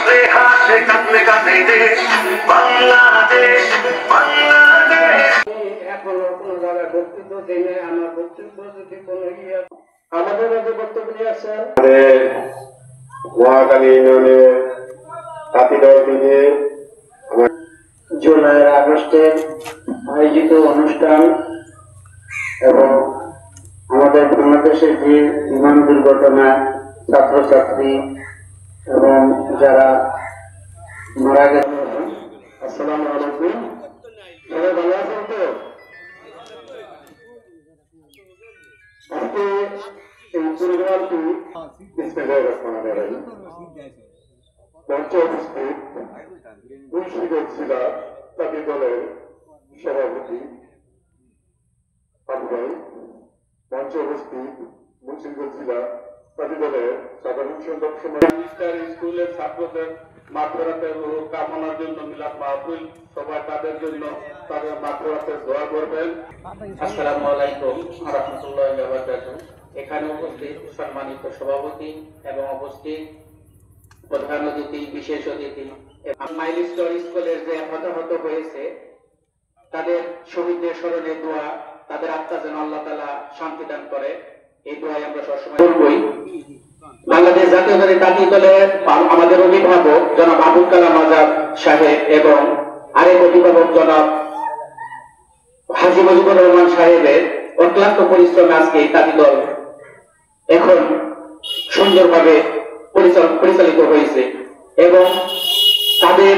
হাসলে হাসে কাঁদলে কাঁদে দেশ বাংলাদেশ বাংলাদেশ। এখনো কোনো জায়গায় বক্তব্য দিনে আমার বক্তব্য যদি কোনো আমাদের মাঝে বক্তব্য নিয়ে আসছেন মহাকালী ইউনিয়নের তাঁতিদল থেকে জুলাই আগস্টের আয়োজিত অনুষ্ঠান এবং আমাদের বাংলাদেশের যে বিমান দুর্ঘটনা ছাত্রছাত্রী এবং যারা মারা গেছে। আসসালামু আলাইকুম, সবাই ভালো আছেন তো? আজকে এই প্রোগ্রামটি মঞ্চে উপস্থিত মুন্সিগঞ্জ জেলা তাঁতি দলের সভাপতি আবু ভাই, মঞ্চে উপস্থিত মুন্সিগঞ্জ জেলা তাঁতি দলের সাধারণ সম্পাদক স্কুলের ছাত্রদের মাগফিরাতের কামনার জন্য মিলাদ মাহফিল, সবাই তাদের জন্য তাদের মাগফিরাতের দোয়া করবেন। আসসালামু আলাইকুম ওয়া রাহমাতুল্লাহি ওয়া বারাকাতুহু। এখানে উপস্থিত সম্মানিত সভাপতি এবং উপস্থিত প্রধান অতিথি, বিশেষ অতিথি এবং মাইলস্টোন স্কুলের যে হতাহত হয়েছে তাদের শহীদদের স্মরণে দোয়া, তাদের আত্মা যেন আল্লাহ তাআলা শান্তি দান করে, এই দোয়াই আমরা সবসময় করবই। বাংলাদেশ জাতীয়তাবাদী তাঁতি দলের আমাদের অভিভাবক জনাব আবুল কালাম আজাদ সাহেব এবং আরেক অভিভাবক জনাব হাজী মুজিবুর রহমান সাহেবের অক্লান্ত পরিশ্রমে আজকে এই তাঁতি দল এখন সুন্দরভাবে পরিচালিত হয়েছে এবং তাদের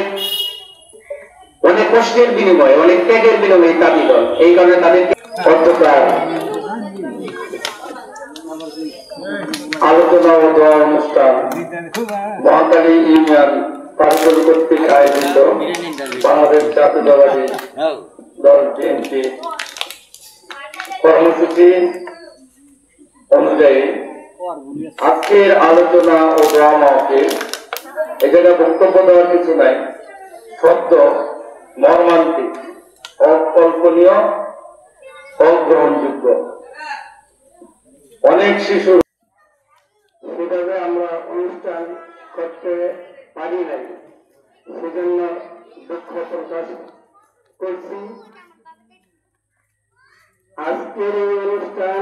অনেক কষ্টের বিনিময়ে, অনেক ত্যাগের বিনিময়ে তাঁতি দল, এই কারণে তাদেরকে আলোচনা ও দোয়া অনুষ্ঠান মহাকালী ইউনিয়ন পার্সল কর্তৃক আয়োজিত বাংলাদেশ জাতীয়তাবাদী দল বিএনপি কর্মসূচি অনুযায়ী আজকের আলোচনা ও দোয়া মাহফিল, এখানে বক্তব্য দেওয়ার কিছু নাই, সত্য মর্মান্তিক, অকল্পনীয়, অগ্রহণযোগ্য। অনেক শিশু সেভাবে আমরা অনুষ্ঠান করতে পারি নাই, সেজন্য দুঃখ প্রকাশ করছি। আজকের এই অনুষ্ঠান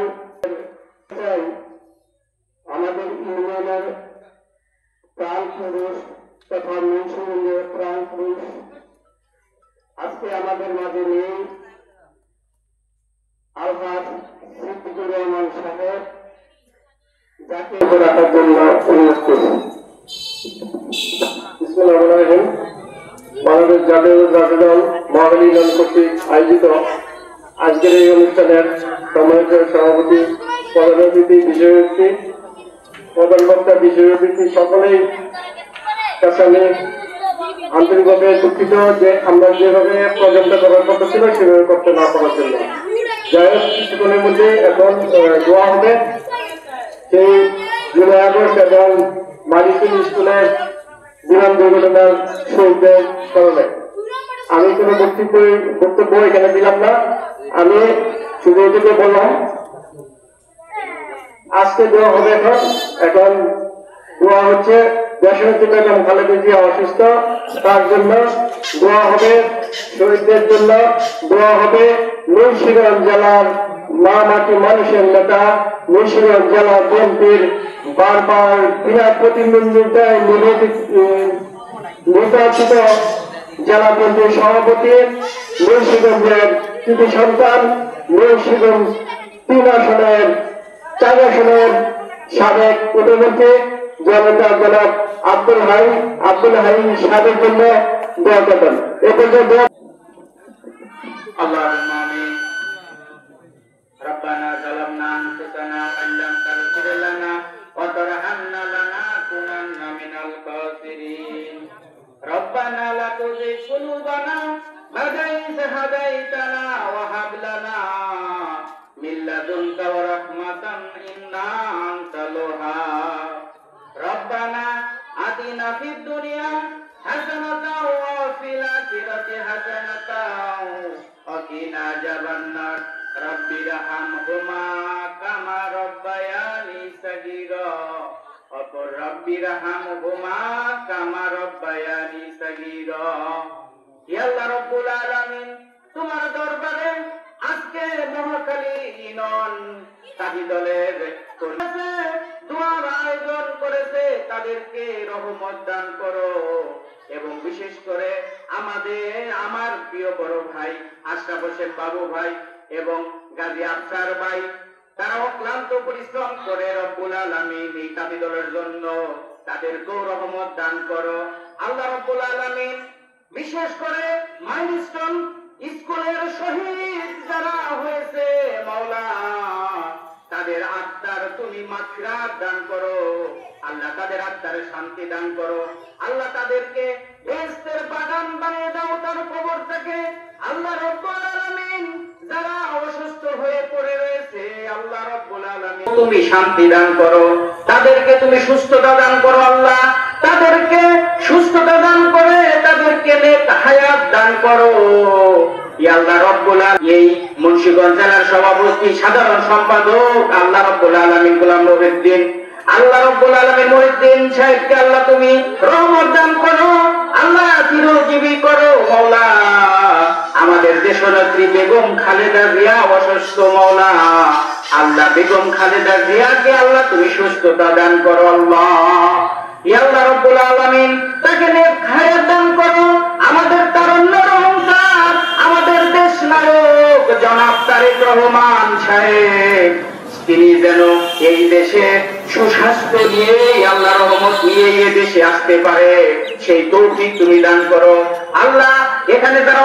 চাই আমাদের ইউনিয়নের প্রাণ পুরুষ তথা মুন্সিগঞ্জের প্রাণ পুরুষ আজকে আমাদের মাঝে নেই, আলহাজ সিদ্দিকুর রহমান সাহেব, যাকে রাখার জন্য অনুরোধ করছি। বাংলাদেশ জাতীয়তাবাদী দল মহাকালী ইউনিয়ন কর্তৃক আয়োজিত আজকের এই অনুষ্ঠানের সম্মানিত সভাপতি, প্রধান অতিথি, বিষয় অতিথি, প্রধান বক্তা, বিষয় অতিথি সকলেই কাছে আমি আন্তরিকভাবে দুঃখিত যে আমরা যেভাবে প্রোগ্রামটা করার কথা ছিল সেভাবে করতে না পারার জন্য। যাই হোক, কিছুক্ষণের মধ্যে এখন দোয়া হবে সেই জুলাই আগস্ট এবং মালিকুল স্কুলের বিমান দুর্ঘটনার শহীদদের স্মরণে। আমি কোনো বক্তব্য এখানে দিলাম না, আমি শুধু এটুকু বললাম আজকে দোয়া হবে। এখন দোয়া হচ্ছে দেশনেত্রী বেগম খালেদা জিয়া অসুস্থ, তার জন্য দোয়া হবে, শহীদদের জন্য দোয়া হবে। মুন্সিগঞ্জ জেলার মা মাটি মানুষের নেতা, মুন্সিগঞ্জ জেলা বিএনপির বারবার বিনা প্রতিদ্বন্দ্বিতায় নির্বাচিত জেলা বিএনপির সভাপতি, মুন্সিগঞ্জের কৃতি সন্তান, মুন্সিগঞ্জ 3 আসনের 4 আসনের সাবেক প্রধানমন্ত্রী জনাব আব্দুল হাই সাহেবের জন্য দোয়া করবেন। এ পর্যন্ত اللهم آمين ربنا ظلمنا أنفسنا وإن لم تغفر لنا وترحمنا لنكونن من الخاسرين ربنا لا تزغ قلوبنا بعد إذ هديتنا وهب لنا من لدنك رحمة إنك أنت الوهاب ربنا آتنا في الدنيا حسنة وفي الآخرة حسنة وقنا عذاب النار رب ارحمهما كما ربياني صغيرا অপর রব্বির হামহুমা কামা রব্বায়ানি সগীরা। হে আল্লাহ রাব্বুল আলামিন, তোমার দরবারে আজকে মহাখালী ইউনিয়ন কাজী দলের দোয়ার আয়োজন করেছে, তাদেরকে রহমত দান করো এবং বিশেষ করে আমার প্রিয় বড় ভাই আশরাফ হোসেন বাবু ভাই এবং গাজী আফসার ভাই, তারা অক্লান্ত পরিশ্রম করে রব্বুল আলামিন এই কাজী দলের জন্য, তাদেরকেও রহমত দান করো আল্লাহ রাব্বুল আলামিন। বিশেষ করে মাইলস্টোন স্কুলের শহীদ যারা হয়েছে মাওলা, তাদের আত্মার তুমি মাগফিরাত দান করো আল্লাহ, তাদের আত্মার শান্তি দান করো আল্লাহ, তাদেরকে বেহেশতের বাগান বানিয়ে দাও তার কবর থেকে আল্লাহ রাব্বুল আলামিন। যারা অসুস্থ হয়ে পড়ে রয়েছে আল্লাহ রাব্বুল আলামিন তুমি শান্তি দান করো, তাদেরকে তুমি সুস্থতা দান করো আল্লাহ, তাদেরকে সুস্থতা দান করে তাদেরকে নেক হায়াত দান করো ইয়া আল্লাহ রাব্বুল আলামিন। এই মুন্সিগঞ্জ জেলার সভাপতি সাধারণ সম্পাদক আল্লাহ রাব্বুল আলামিন গোলাম মহিউদ্দিন, আল্লাহ রাব্বুল আলামিন মহিউদ্দিন সাহেবকে আল্লাহ তুমি রহমত দান করো আল্লাহ, চিরজীবী করো মাওলা। আমাদের দেশনেত্রী বেগম খালেদা জিয়া অসুস্থ মাওলা, আল্লাহ বেগম খালেদা জিয়াকে আল্লাহ তুমি সুস্থতা দান করো আল্লাহ ইয়া আল্লাহ রাব্বুল আলামিন, তাকে নেক হায়াত দান করো। আমাদের তারুণ্যের অহংকার, আমাদের দেশ নায়ক জনাব তারেক রহমান সাহেব, তিনি যেন এই দেশে সুস্বাস্থ্য নিয়ে আল্লাহ রহমত নিয়ে এই দেশে আসতে পারে, সেই তৌফিক তুমি দান করো আল্লাহ। এখানে যারা